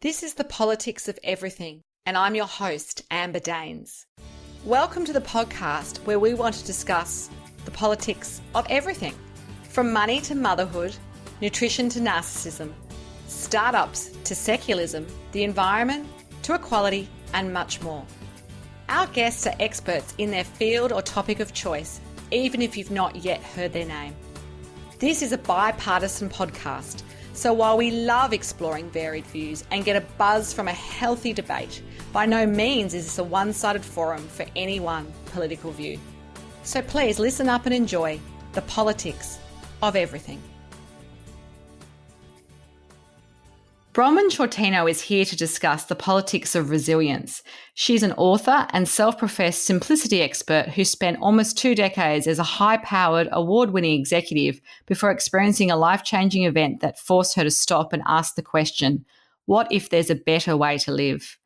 This is the Politics of Everything, and I'm your host, Amber Daines. Welcome to the podcast where we want to discuss the politics of everything, from money to motherhood, nutrition to narcissism, startups to secularism, the environment to equality, and much more. Our guests are experts in their field or topic of choice, even if you've not yet heard their name. This is a bipartisan podcast, so while we love exploring varied views and get a buzz from a healthy debate, by no means is this a one-sided forum for any one political view. So please listen up and enjoy the politics of everything. Bronwen Sciortino is here to discuss the politics of resilience. She's an author and self-professed simplicity expert who spent almost 2 decades as a high-powered, award-winning executive before experiencing a life-changing event that forced her to stop and ask the question, what if there's a better way to live?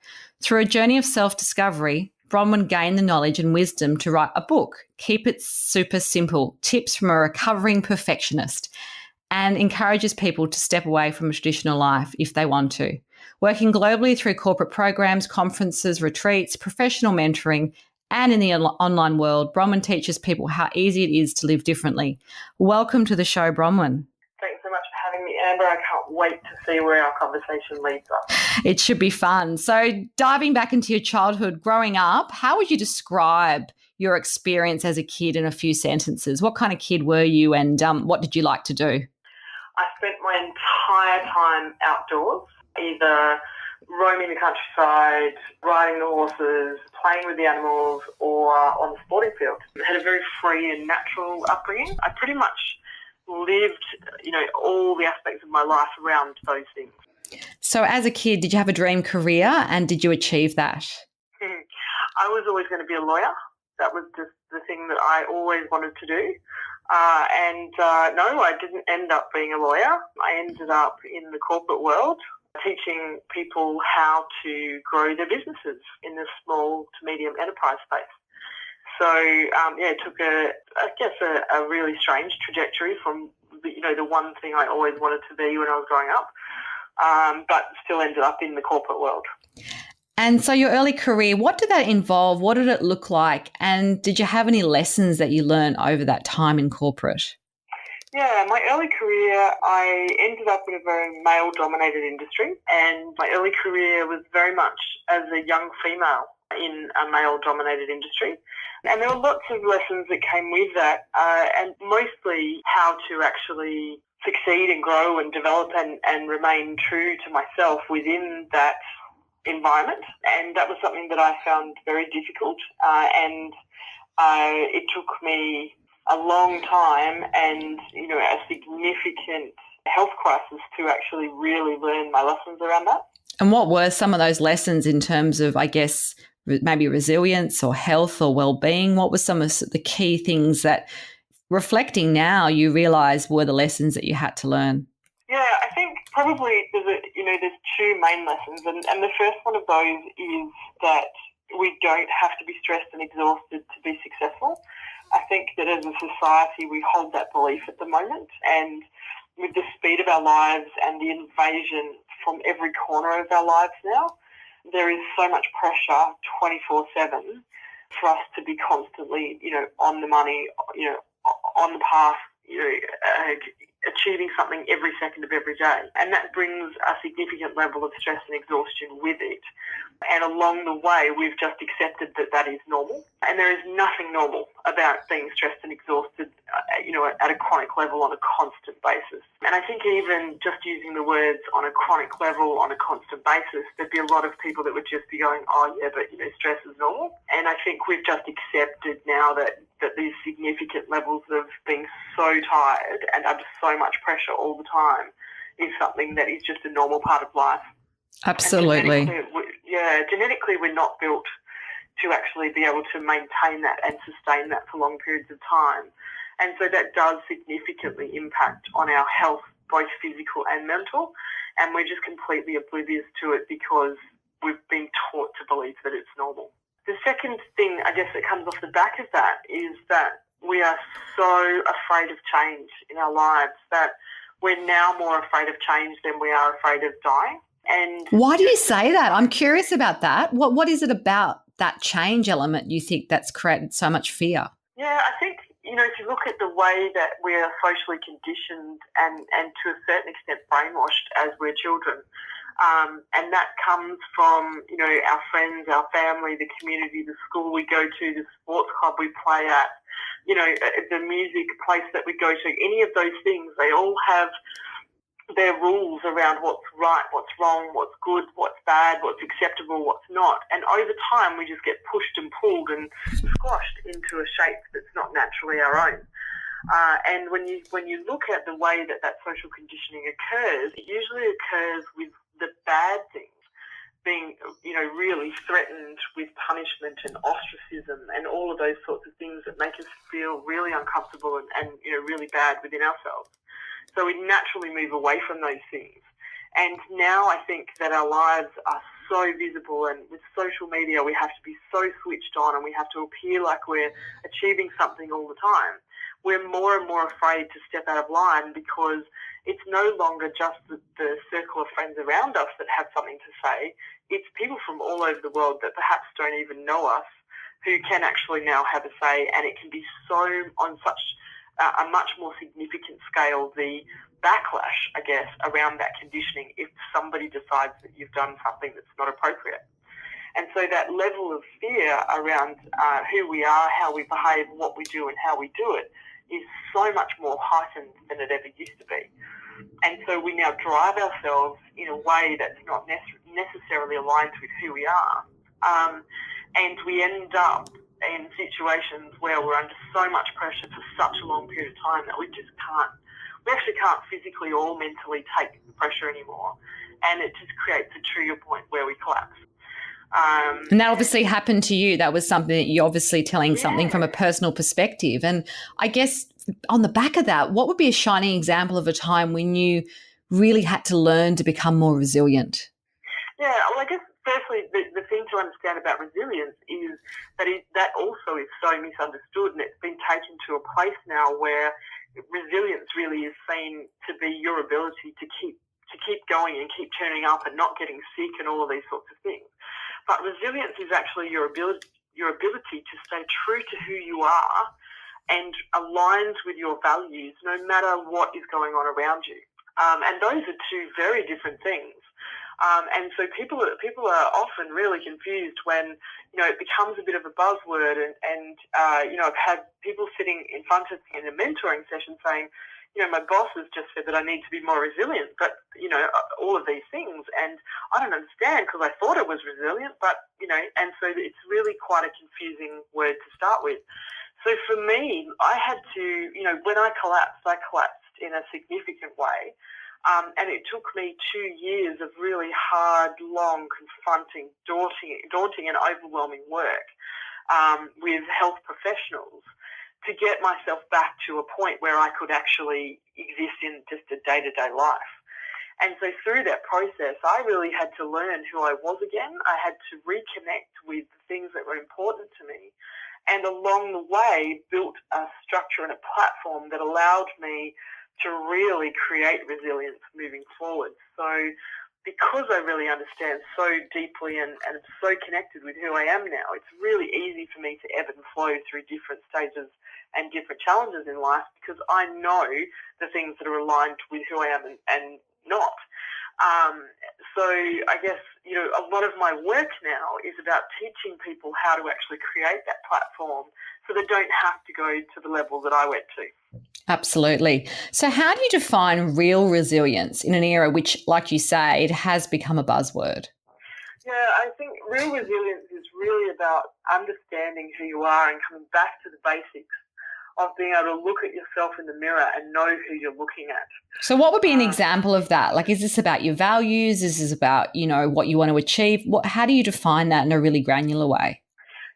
Through a journey of self-discovery, Bronwen gained the knowledge and wisdom to write a book, Keep It Super Simple, Tips from a Recovering Perfectionist, and encourages people to step away from a traditional life if they want to. Working globally through corporate programs, conferences, retreats, professional mentoring, and in the online world, Bronwen teaches people how easy it is to live differently. Welcome to the show, Bronwen. Thanks so much for having me, Amber. I can't wait to see where our conversation leads us. It should be fun. So diving back into your childhood, growing up, how would you describe your experience as a kid in a few sentences? What kind of kid were you and what did you like to do? I spent my entire time outdoors, either roaming the countryside, riding the horses, playing with the animals, or on the sporting field. I had a very free and natural upbringing. I pretty much lived, all the aspects of my life around those things. So as a kid, did you have a dream career and did you achieve that? I was always going to be a lawyer. That was just the thing that I always wanted to do. No, I didn't end up being a lawyer. I ended up in the corporate world teaching people how to grow their businesses in the small to medium enterprise space. So, it took a really strange trajectory from, the one thing I always wanted to be when I was growing up, but still ended up in the corporate world. And so your early career, what did that involve? What did it look like? And did you have any lessons that you learned over that time in corporate? Yeah, my early career, I ended up in a very male-dominated industry, and my early career was very much as a young female in a male-dominated industry. And there were lots of lessons that came with that, and mostly how to actually succeed and grow and develop and remain true to myself within that environment. And that was something that I found very difficult, and it took me a long time and a significant health crisis to actually really learn my lessons around that. And what were some of those lessons in terms of, I guess, maybe resilience or health or well-being? What were some of the key things that, reflecting now, you realise were the lessons that you had to learn? Yeah, I think probably there's two main lessons, and the first one of those is that we don't have to be stressed and exhausted to be successful. I think that as a society we hold that belief at the moment, and with the speed of our lives and the invasion from every corner of our lives now, there is so much pressure 24/7 for us to be constantly, on the money, on the path, achieving something every second of every day. And that brings a significant level of stress and exhaustion with it. And along the way, we've just accepted that that is normal. And there is nothing normal about being stressed and exhausted, at a chronic level on a constant basis. And I think even just using the words on a chronic level on a constant basis, there'd be a lot of people that would just be going, oh yeah, but stress is normal. And I think we've just accepted now that these significant levels of being so tired and under so much pressure all the time is something that is just a normal part of life. Absolutely. Genetically we're not built to actually be able to maintain that and sustain that for long periods of time. And so that does significantly impact on our health, both physical and mental, and we're just completely oblivious to it because we've been taught to believe that it's normal. The second thing, I guess, that comes off the back of that is that we are so afraid of change in our lives that we're now more afraid of change than we are afraid of dying. And why do you say that? I'm curious about that. What is it about that change element you think that's created so much fear? Yeah, I think, if you look at the way that we're socially conditioned and to a certain extent brainwashed as we're children, and that comes from, our friends, our family, the community, the school we go to, the sports club we play at, the music place that we go to, any of those things, they all have their rules around what's right, what's wrong, what's good, what's bad, what's acceptable, what's not. And over time, we just get pushed and pulled and squashed into a shape that's not naturally our own. And when you look at the way that social conditioning occurs, it usually occurs with the bad things being, really threatened with punishment and ostracism and all of those sorts of things that make us feel really uncomfortable and really bad within ourselves. So we naturally move away from those things. And now I think that our lives are so visible, and with social media we have to be so switched on and we have to appear like we're achieving something all the time. We're more and more afraid to step out of line because it's no longer just the circle of friends around us that have something to say. It's people from all over the world that perhaps don't even know us who can actually now have a say, and it can be so on such a much more significant scale, the backlash, I guess, around that conditioning if somebody decides that you've done something that's not appropriate. And so that level of fear around who we are, how we behave, what we do and how we do it is so much more heightened than it ever used to be. And so we now drive ourselves in a way that's not necessarily aligned with who we are. And we end up in situations where we're under so much pressure for such a long period of time that we actually can't physically or mentally take the pressure anymore. And it just creates a trigger point where we collapse. And that obviously happened to you. That was something that you're obviously telling something from a personal perspective. And I guess on the back of that, what would be a shining example of a time when you really had to learn to become more resilient? Yeah, well, I guess firstly, the thing to understand about resilience is that that also is so misunderstood, and it's been taken to a place now where resilience really is seen to be your ability to keep going and keep turning up and not getting sick and all of these sorts of things. But resilience is actually your ability to stay true to who you are and aligns with your values no matter what is going on around you. And those are two very different things. And so people are often really confused when, it becomes a bit of a buzzword and I've had people sitting in front of me in a mentoring session saying, my boss has just said that I need to be more resilient, but, all of these things. And I don't understand because I thought it was resilient, but, and so it's really quite a confusing word to start with. So for me, I had to, when I collapsed in a significant way. And it took me 2 years of really hard, long, confronting, daunting and overwhelming work with health professionals to get myself back to a point where I could actually exist in just a day-to-day life. And so through that process, I really had to learn who I was again. I had to reconnect with the things that were important to me. And along the way, built a structure and a platform that allowed me to really create resilience moving forward. So because I really understand so deeply and am so connected with who I am now, it's really easy for me to ebb and flow through different stages and different challenges in life because I know the things that are aligned with who I am and not. So I guess, a lot of my work now is about teaching people how to actually create that platform so they don't have to go to the level that I went to. Absolutely. So how do you define real resilience in an era which, like you say, it has become a buzzword? Yeah, I think real resilience is really about understanding who you are and coming back to the basics of being able to look at yourself in the mirror and know who you're looking at. So what would be an example of that? Like, is this about your values? Is this about, what you want to achieve? How do you define that in a really granular way?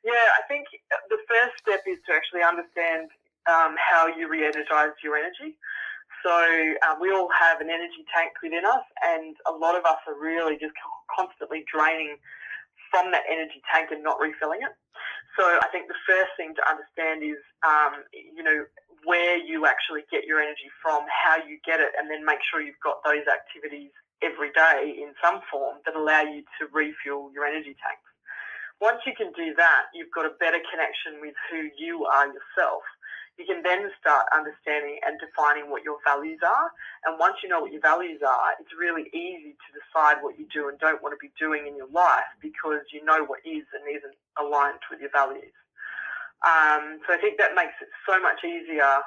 Yeah, I think the first step is to actually understand how you re-energize your energy. So we all have an energy tank within us, and a lot of us are really just constantly draining from that energy tank and not refilling it. So I think the first thing to understand is, where you actually get your energy from, how you get it, and then make sure you've got those activities every day in some form that allow you to refuel your energy tanks. Once you can do that, you've got a better connection with who you are yourself. You can then start understanding and defining what your values are. And once you know what your values are, it's really easy to decide what you do and don't want to be doing in your life because you know what is and isn't aligned with your values. So I think that makes it so much easier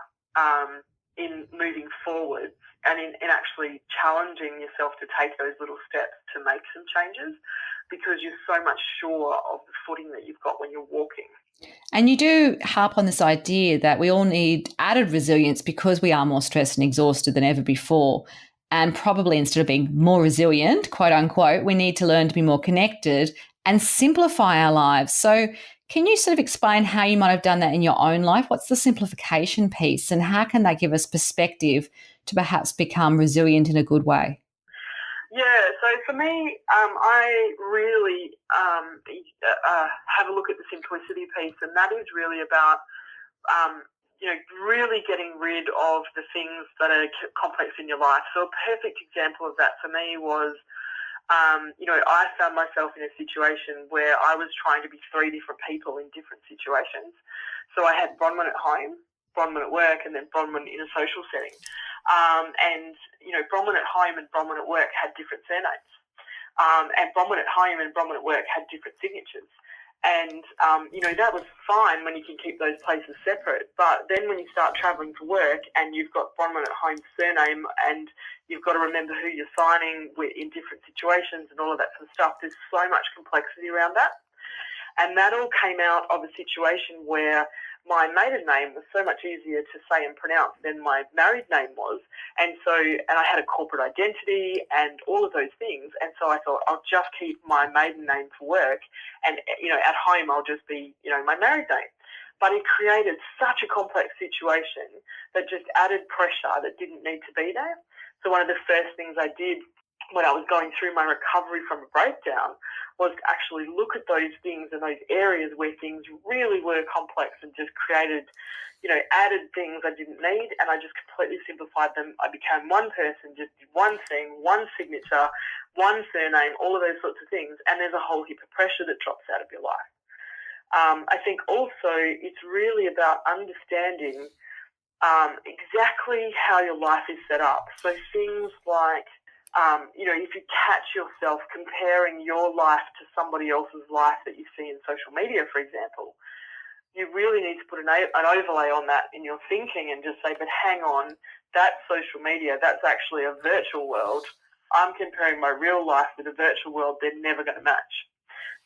in moving forward and in actually challenging yourself to take those little steps to make some changes because you're so much sure of the footing that you've got when you're walking. And you do harp on this idea that we all need added resilience because we are more stressed and exhausted than ever before. And probably instead of being more resilient, quote unquote, we need to learn to be more connected and simplify our lives. So can you sort of explain how you might have done that in your own life? What's the simplification piece and how can that give us perspective to perhaps become resilient in a good way? Yeah, so for me, I really have a look at the simplicity piece, and that is really about, really getting rid of the things that are complex in your life. So a perfect example of that for me was, I found myself in a situation where I was trying to be three different people in different situations. So I had Bronwen at home, Bronwen at work, and then Bronwen in a social setting. Bronwen at home and Bronwen at work had different surnames. And Bronwen at home and Bronwen at work had different signatures. And, that was fine when you can keep those places separate. But then when you start travelling for work and you've got Bronwen at home's surname and you've got to remember who you're signing with in different situations and all of that sort of stuff, there's so much complexity around that. And that all came out of a situation where my maiden name was so much easier to say and pronounce than my married name was. And I had a corporate identity and all of those things. And so I thought I'll just keep my maiden name for work and, at home I'll just be, my married name. But it created such a complex situation that just added pressure that didn't need to be there. So one of the first things I did when I was going through my recovery from a breakdown was to actually look at those things and those areas where things really were complex and just created, added things I didn't need, and I just completely simplified them. I became one person, just did one thing, one signature, one surname, all of those sorts of things, and there's a whole heap of pressure that drops out of your life. I think also it's really about understanding exactly how your life is set up. So things like, if you catch yourself comparing your life to somebody else's life that you see in social media, for example, you really need to put an overlay on that in your thinking and just say, but hang on, that's social media, that's actually a virtual world. I'm comparing my real life with a virtual world. They're never going to match.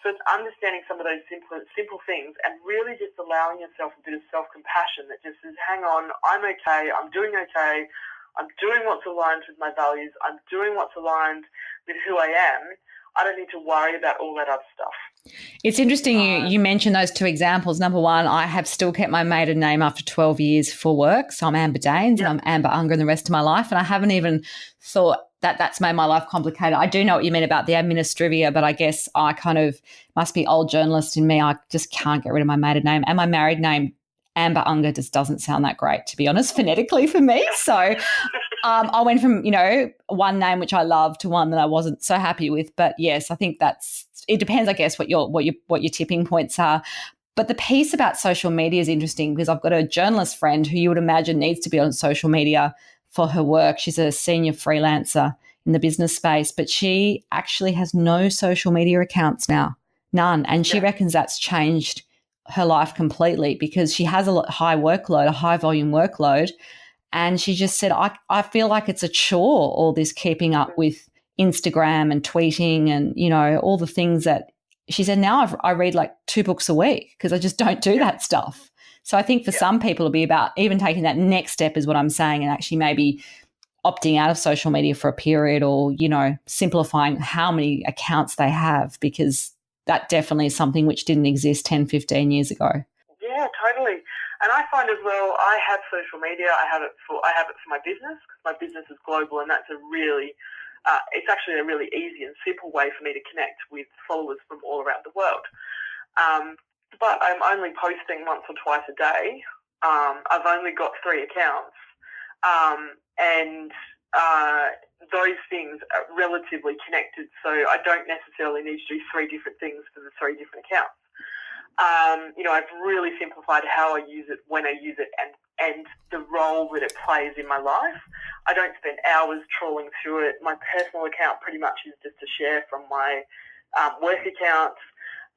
So it's understanding some of those simple things and really just allowing yourself a bit of self-compassion that just says, hang on, I'm okay, I'm doing okay, I'm doing what's aligned with my values, I'm doing what's aligned with who I am. I don't need to worry about all that other stuff. It's interesting you mentioned those two examples. Number one, I have still kept my maiden name after 12 years for work. So I'm Amber Daines and I'm Amber Unger in the rest of my life. And I haven't even thought that that's made my life complicated. I do know what you mean about the administrivia, but I guess I kind of must be old journalist in me. I just can't get rid of my maiden name. And my married name, Amber Unger, just doesn't sound that great, to be honest, phonetically for me. So I went from, one name which I love to one that I wasn't so happy with. But yes, I think it depends, I guess, what your tipping points are. But the piece about social media is interesting because I've got a journalist friend who you would imagine needs to be on social media for her work. She's a senior freelancer in the business space, but she actually has no social media accounts now, none. And she reckons that's changed her life completely because she has a high volume workload. And she just said, I feel like it's a chore, all this keeping up with Instagram and tweeting and, all the things that she said, now I read like 2 books a week because I just don't do that stuff. So I think for some people it'll be about even taking that next step is what I'm saying and actually maybe opting out of social media for a period or, simplifying how many accounts they have because that definitely is something which didn't exist 10, 15 years ago. Yeah, totally. And I find as well, I have social media. I have it for my business because my business is global, and that's it's actually a really easy and simple way for me to connect with followers from all around the world. But I'm only posting once or twice a day. I've only got 3 accounts, and those things are relatively connected. So I don't necessarily need to do 3 different things for the 3 different accounts. I've really simplified how I use it, when I use it, and the role that it plays in my life. I don't spend hours trawling through it. My personal account pretty much is just a share from my work accounts.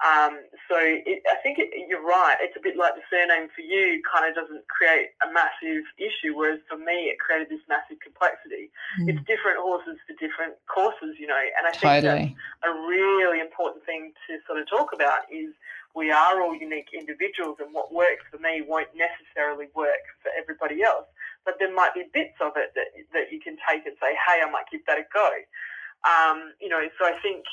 I think you're right. It's a bit like the surname for you kind of doesn't create a massive issue, whereas for me it created this massive complexity. It's different horses for different courses, and I think that's a really important thing to sort of talk about is we are all unique individuals, and what works for me won't necessarily work for everybody else. But there might be bits of it that you can take and say, hey, I might give that a go. So I think,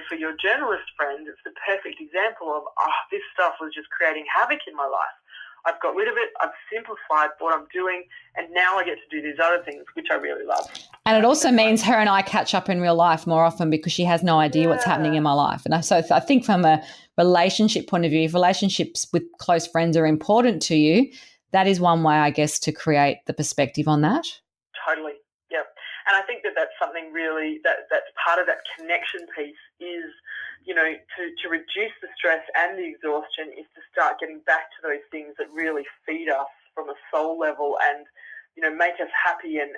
for your journalist friend, it's the perfect example of, this stuff was just creating havoc in my life. I've got rid of it, I've simplified what I'm doing, and now I get to do these other things, which I really love. And it also means her and I catch up in real life more often because she has no idea what's happening in my life. And so I think from a relationship point of view, if relationships with close friends are important to you, that is one way, I guess, to create the perspective on that. Totally, yeah. And I think that's something really that's part of that connection piece is, to reduce the stress and the exhaustion is to start getting back to those things that really feed us from a soul level and, make us happy and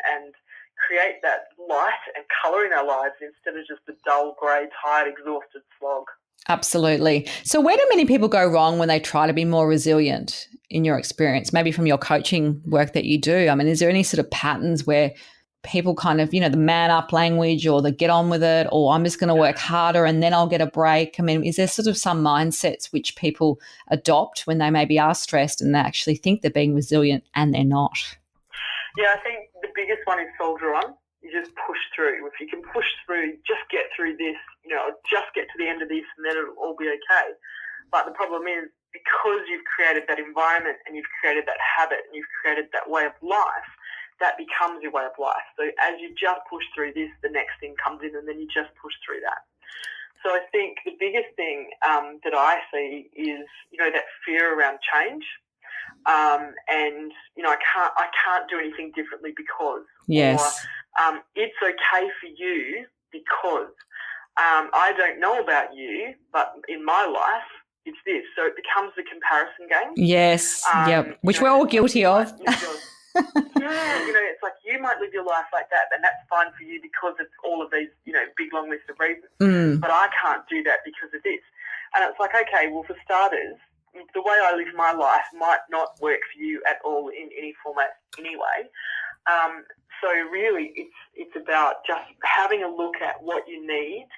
create that light and colour in our lives instead of just the dull, grey, tired, exhausted slog. Absolutely. So where do many people go wrong when they try to be more resilient in your experience, maybe from your coaching work that you do? I mean, is there any sort of patterns where people kind of, the man up language or the get on with it, or I'm just going to work harder and then I'll get a break? I mean, is there sort of some mindsets which people adopt when they maybe are stressed and they actually think they're being resilient and they're not? Yeah, I think the biggest one is soldier on. You just push through. If you can push through, just get through this, just get to the end of this and then it'll all be okay. But the problem is because you've created that environment and you've created that habit and you've created that way of life, that becomes your way of life. So as you just push through this, the next thing comes in and then you just push through that. So I think the biggest thing that I see is, that fear around change. And, I can't do anything differently because. Yes. Or it's okay for you because I don't know about you, but in my life, it's this. So it becomes the comparison game. Yes, which we're all guilty of. It's like you might live your life like that and that's fine for you because of all of these, big long list of reasons. But I can't do that because of this. And it's like, okay, well, for starters, the way I live my life might not work for you at all in any format anyway. So really it's about just having a look at what you need,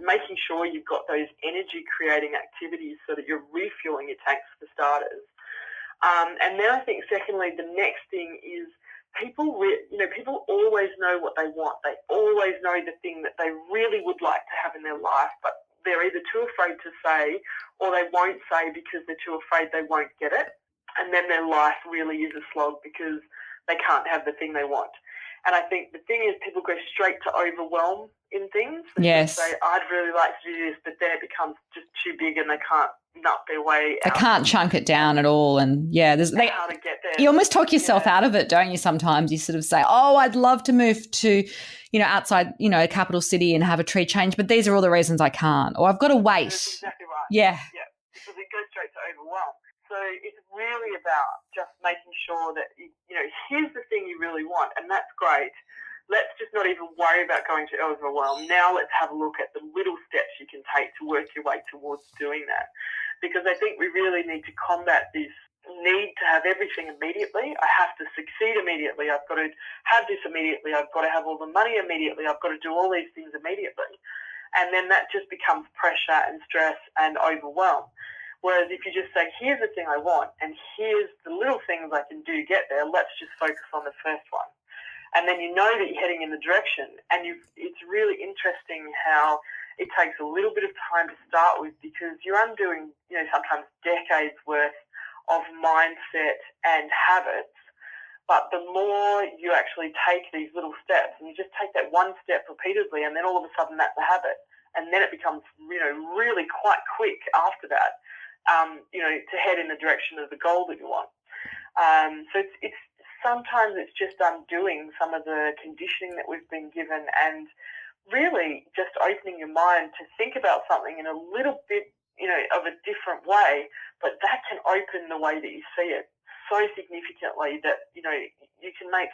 making sure you've got those energy creating activities so that you're refueling your tanks for starters. And then I think secondly, the next thing is people always know what they want. They always know the thing that they really would like to have in their life, but they're either too afraid to say or they won't say because they're too afraid they won't get it. And then their life really is a slog because they can't have the thing they want. And I think the thing is people go straight to overwhelm in things. Yes. They say, I'd really like to do this, but then it becomes just too big and they can't nut their way out. They can't chunk it down at all. And they how to get there. You almost talk yourself out of it, don't you? Sometimes you sort of say, I'd love to move to, outside, a capital city and have a tree change, but these are all the reasons I can't, or I've got to wait. That's exactly right. Yeah. Yeah, because it goes straight to overwhelm. So it's really about just making sure that, here's the thing you really want, and that's great. Let's just not even worry about going to overwhelm. Now let's have a look at the little steps you can take to work your way towards doing that. Because I think we really need to combat this need to have everything immediately. I have to succeed immediately. I've got to have this immediately. I've got to have all the money immediately. I've got to do all these things immediately. And then that just becomes pressure and stress and overwhelm. Whereas if you just say, here's the thing I want and here's the little things I can do to get there, let's just focus on the first one. And then you know that you're heading in the direction. And it's really interesting how it takes a little bit of time to start with because you're undoing, sometimes decades worth of mindset and habits. But the more you actually take these little steps and you just take that one step repeatedly and then all of a sudden that's a habit. And then it becomes, really quite quick after that, to head in the direction of the goal that you want. So it's sometimes it's just undoing some of the conditioning that we've been given and really just opening your mind to think about something in a little bit, of a different way, but that can open the way that you see it so significantly that, you can make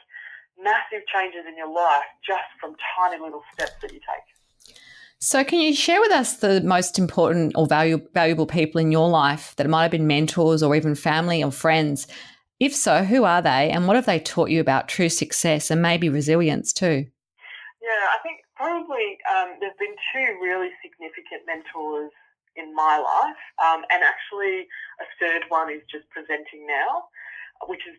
massive changes in your life just from tiny little steps that you take. So can you share with us the most important or valuable people in your life that might have been mentors or even family or friends? If so, who are they and what have they taught you about true success and maybe resilience too? Yeah, I think probably there's been two really significant mentors in my life, and actually a third one is just presenting now, which is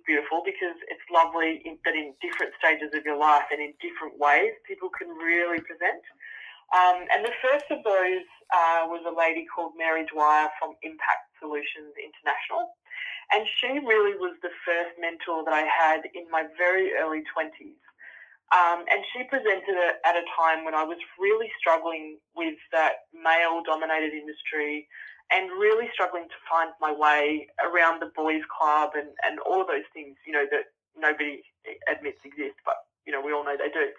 beautiful because it's lovely that in different stages of your life and in different ways people can really present. And the first of those was a lady called Mary Dwyer from Impact Solutions International. And she really was the first mentor that I had in my very early 20s. And she presented it at a time when I was really struggling with that male-dominated industry and really struggling to find my way around the boys' club and all of those things, that nobody admits exist, but, we all know they do.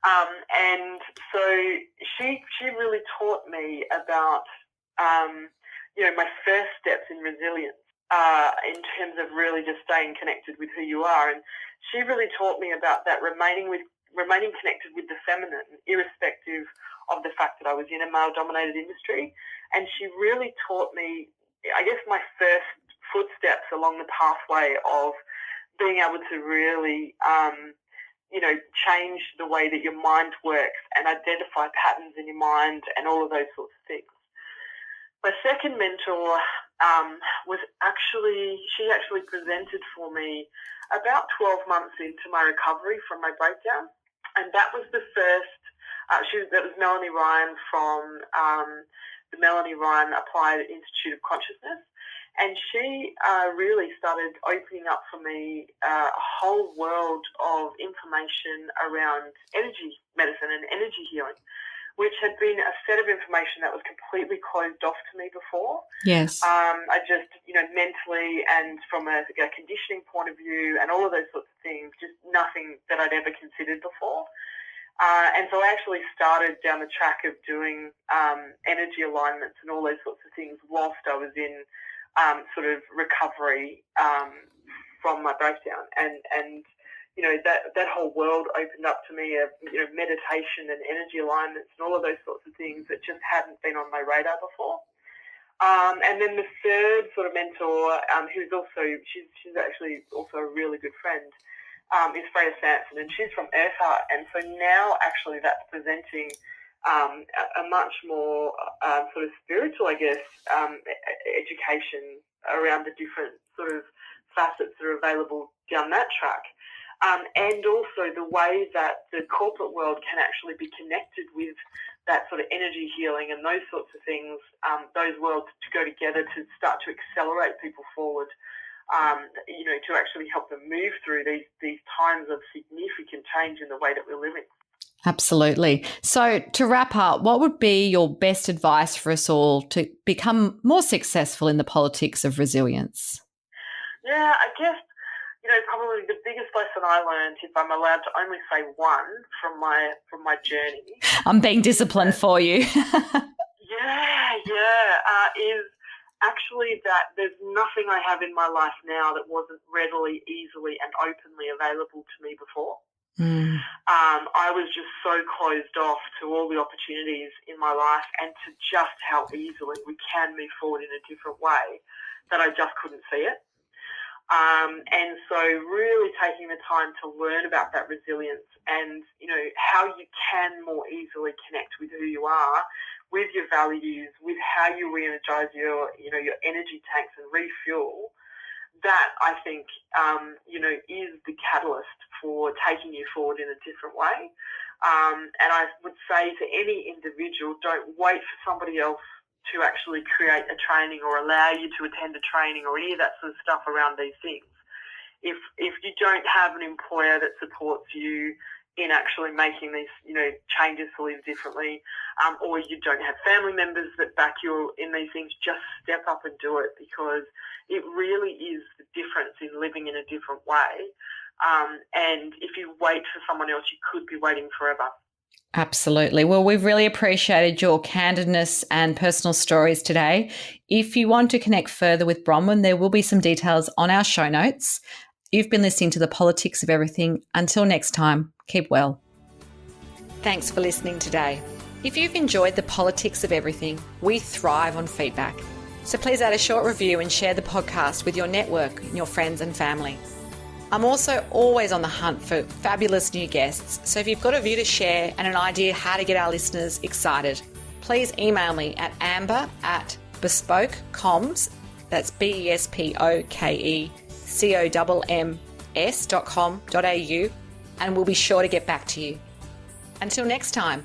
And so she really taught me about, my first steps in resilience in terms of really just staying connected with who you are. And she really taught me about that remaining connected with the feminine, irrespective of the fact that I was in a male-dominated industry. And she really taught me, I guess, my first footsteps along the pathway of being able to really change the way that your mind works and identify patterns in your mind and all of those sorts of things. My second mentor she actually presented for me about 12 months into my recovery from my breakdown. And that was the first, that was Melanie Ryan from the Melanie Ryan Applied Institute of Consciousness. And she really started opening up for me a whole world of information around energy medicine and energy healing, which had been a set of information that was completely closed off to me before. Yes. I just, mentally and from a conditioning point of view and all of those sorts of things, just nothing that I'd ever considered before. And so I actually started down the track of doing energy alignments and all those sorts of things whilst I was in sort of recovery from my breakdown. And that whole world opened up to me of, meditation and energy alignments and all of those sorts of things that just hadn't been on my radar before. And then the third sort of mentor, who's she's actually also a really good friend, is Freya Sampson, and she's from Earthheart. And so now actually that's presenting a much more sort of spiritual, I guess, education around the different sort of facets that are available down that track. And also the way that the corporate world can actually be connected with that sort of energy healing and those sorts of things, those worlds to go together to start to accelerate people forward, to actually help them move through these times of significant change in the way that we're living. Absolutely. So to wrap up, what would be your best advice for us all to become more successful in the politics of resilience? Yeah, I guess, probably the biggest lesson I learned, if I'm allowed to only say one from my journey. I'm being disciplined for you. Is actually that there's nothing I have in my life now that wasn't readily, easily and openly available to me before. I was just so closed off to all the opportunities in my life and to just how easily we can move forward in a different way that I just couldn't see it. And so really taking the time to learn about that resilience and, how you can more easily connect with who you are, with your values, with how you re-energize your energy tanks and refuel, that I think, is the catalyst for taking you forward in a different way. And I would say to any individual, don't wait for somebody else to actually create a training or allow you to attend a training or any of that sort of stuff around these things. If you don't have an employer that supports you in actually making these, changes to live differently, or you don't have family members that back you in these things, just step up and do it, because it really is the difference is living in a different way. And if you wait for someone else, you could be waiting forever. Absolutely. Well, we've really appreciated your candidness and personal stories today. If you want to connect further with Bronwen, there will be some details on our show notes. You've been listening to The Politics of Everything. Until next time, keep well. Thanks for listening today. If you've enjoyed The Politics of Everything, we thrive on feedback. So please add a short review and share the podcast with your network and your friends and family. I'm also always on the hunt for fabulous new guests, so if you've got a view to share and an idea how to get our listeners excited, please email me at amber@bespokecoms, that's BESPOKECOMMS.com.au, and we'll be sure to get back to you. Until next time.